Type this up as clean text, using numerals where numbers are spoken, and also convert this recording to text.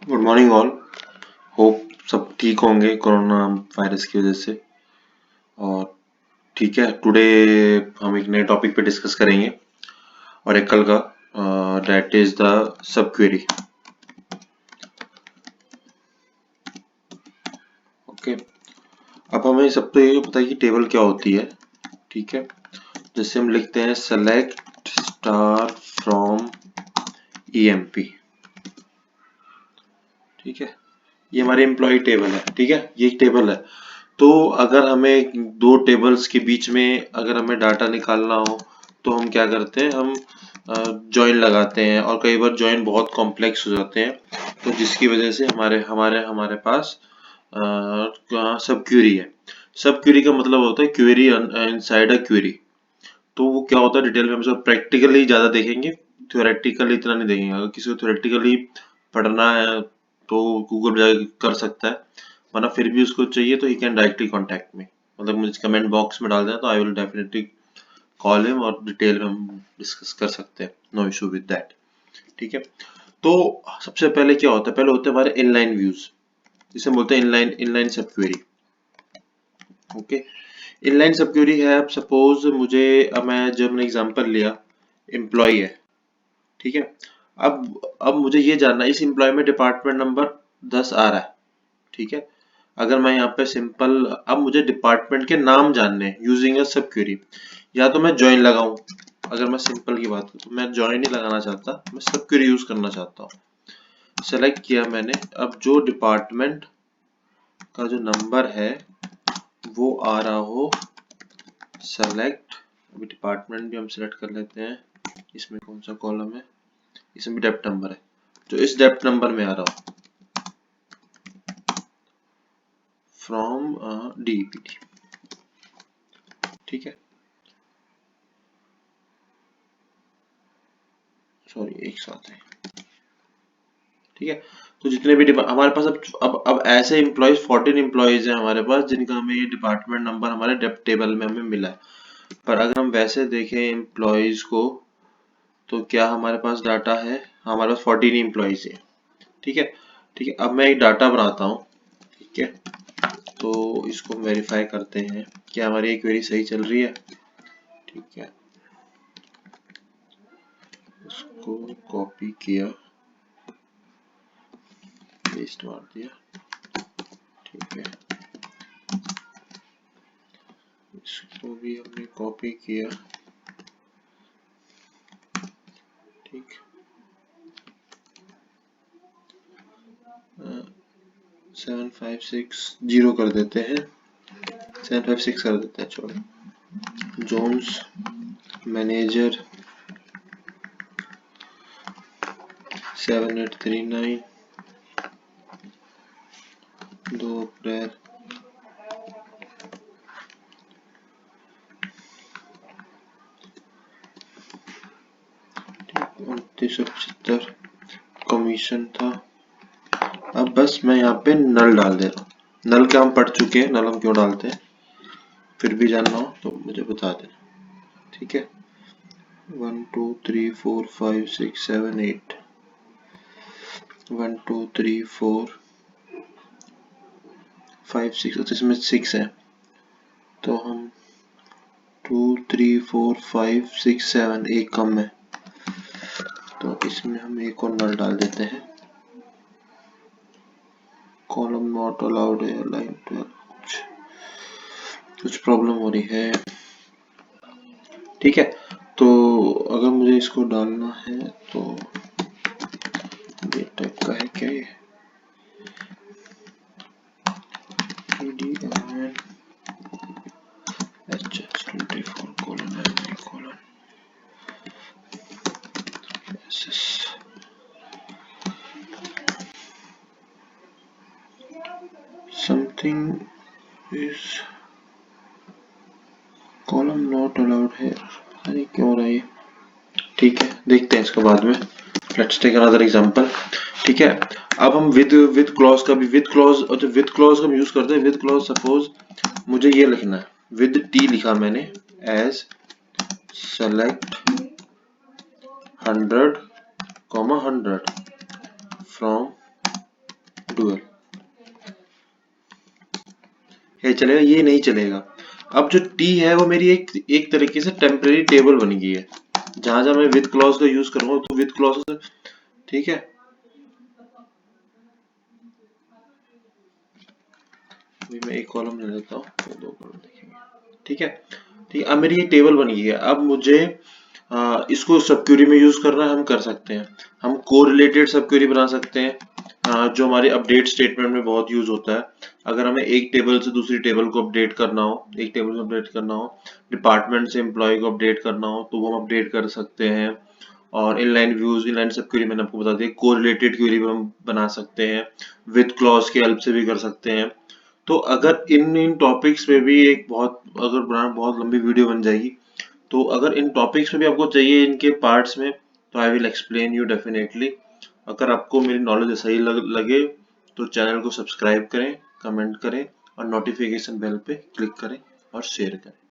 Good morning all. Hope सब ठीक होंगे कोरोना वायरस की वजह से। और ठीक है, टुडे हम एक नए टॉपिक पे डिस्कस करेंगे और एक कल का that is the sub query. Okay, अब हमें सब तो ये पता है कि टेबल क्या होती है। ठीक है, जैसे हम लिखते हैं सेलेक्ट स्टार फ्रॉम ईएमपी। ठीक है, ये हमारे एम्प्लॉय टेबल है। ठीक है, ये एक टेबल है। तो अगर हमें दो टेबल्स के बीच में अगर हमें डाटा निकालना हो तो हम क्या करते हैं, हम जॉइन लगाते हैं और कई बार जॉइन बहुत कॉम्प्लेक्स हो जाते हैं, तो जिसकी वजह से हमारे हमारे हमारे पास सब क्वेरी है। सब क्वेरी का मतलब होता है क्वेरी इनसाइड अ क्वेरी। तो वो क्या होता है डिटेल में हम सब प्रैक्टिकली ज्यादा देखेंगे, थ्योरेटिकली इतना नहीं देखेंगे। अगर किसी को थ्योरेटिकली पढ़ना है तो गूगल पे जाके कर सकता है, वरना फिर भी उसको चाहिए तो he can directly contact me, मतलब मुझे कमेंट बॉक्स में डाल देना तो I will definitely call him और डिटेल में हम डिस्कस कर सकते हैं। No issue with that. ठीक है, तो सबसे पहले क्या होता है, पहले होते हैं हमारे इनलाइन व्यूज, जिसे बोलते हैं इनलाइन इनलाइन सब क्वेरी। ओके, इनलाइन सब क्वेरी है। अब सपोज मुझे, अब मैं जब मैंने एग्जांपल लिया एम्प्लॉय है। ठीक है, अब मुझे ये जानना है इस एम्प्लॉय में डिपार्टमेंट नंबर 10 आ रहा है। ठीक है, अगर मैं यहाँ पे सिंपल, अब मुझे डिपार्टमेंट के नाम जानने हैं यूजिंग अ सब क्वेरी, या तो मैं ज्वाइन लगाऊं। अगर मैं सिंपल की बात करूं तो मैं ज्वाइन नहीं लगाना चाहता, मैं सब क्वेरी यूज करना चाहता हूँ। सेलेक्ट किया मैंने, अब जो डिपार्टमेंट का जो नंबर है वो आ रहा हो सेलेक्ट। अभी डिपार्टमेंट भी हम सेलेक्ट कर लेते हैं, इसमें कौन सा कॉलम है, इसमें भी डेप्थ नंबर है, जो इस डेप्थ नंबर में आ रहा हो फ्रॉम डीईपीटी। ठीक है, सॉरी एक साथ है। ठीक है, तो जितने भी हमारे पास अब ऐसे एम्प्लॉयज 14 एम्प्लॉयज हैं हमारे पास, जिनका हमें ये डिपार्टमेंट नंबर हमारे डेप्थ टेबल में हमें मिला है। पर अगर हम वैसे देखें एम्प्लॉयज को, तो क्या हमारे पास डाटा है, हमारे पास 14 एम्प्लॉयज है। ठीक है, ठीक है, अब मैं एक डाटा बनाता हूँ। ठीक है, तो इसको वेरीफाई करते हैं क्या हमारी क्वेरी सही चल रही है। ठीक है, इसको कॉपी किया, पेस्ट मार दिया। ठीक है, इसको भी हमने कॉपी किया। ठीक, 7560 कर देते हैं, 756 कर देते हैं। चलो, जोन्स मैनेजर 7839 2 अप्रैल 2975 कमीशन था। अब बस मैं यहाँ पे नल डाल दे रहा हूँ। नल क्या हम पढ़ चुके हैं, नल हम क्यों डालते हैं, फिर भी जानना हो तो मुझे बता देना। ठीक है, 1 2 3 4 5 6 7 8 1 2 3 4 5 6, तो इसमें 6 है, तो हम 2 3 4 5 6 7 एक कम है, तो इसमें हम एक और नल डाल देते हैं। कॉलम नॉट अलाउड है, लाइन 12 कुछ प्रॉब्लम हो रही है। ठीक है, तो अगर मुझे इसको डालना है तो ये टाइप का है क्या, ये EDMN HS24:MV: SS something is column not allowed here। अरे क्यों रहा है। ठीक है, देखते हैं इसको बाद में। Let's take another example. ठीक है, अब हम विद क्लॉज का भी, विद क्लॉज, और जब विद क्लॉज का हम यूज करते हैं, विद क्लॉज सपोज मुझे ये लिखना है, विद टी लिखा मैंने एज सेलेक्ट 100, 100 फ्रॉम डुअल, ये चलेगा, ये नहीं चलेगा। अब जो टी है वो मेरी एक तरीके से टेम्परेरी टेबल बन गई है, जहां जहां मैं विद क्लॉज का यूज करूंगा तो विद क्लॉज, ठीक है। अभी मैं एक कॉलम ले लेता हूँ तो दो कॉलम देखेंगे, ठीक है। ठीक है, अब मेरी ये टेबल बन गई है। अब मुझे इसको सब क्वेरी में यूज करना है, हम कर सकते हैं। हम कोरिलेटेड सब क्वेरी बना सकते हैं, जो हमारे अपडेट स्टेटमेंट में बहुत यूज होता है। अगर हमें एक टेबल से दूसरी टेबल को अपडेट करना हो, एक टेबल से अपडेट करना हो, डिपार्टमेंट से एम्प्लॉय को अपडेट करना हो, तो वो हम अपडेट कर सकते हैं। और इनलाइन व्यूज, इनलाइन सब क्वेरी मैंने आपको बता दिया। कोरिलेटेड क्वेरी भी हम बना सकते हैं, विद क्लॉज की हेल्प से भी कर सकते हैं। तो अगर इन इन टॉपिक्स पे भी एक बहुत, अगर बनाना बहुत लंबी वीडियो बन जाएगी, तो अगर इन टॉपिक्स पे भी आपको चाहिए इनके पार्ट्स में, तो I will explain you definitely. अगर आपको मेरी नॉलेज सही लगे तो चैनल को सब्सक्राइब करें, कमेंट करें और नोटिफिकेशन बेल पे क्लिक करें और शेयर करें।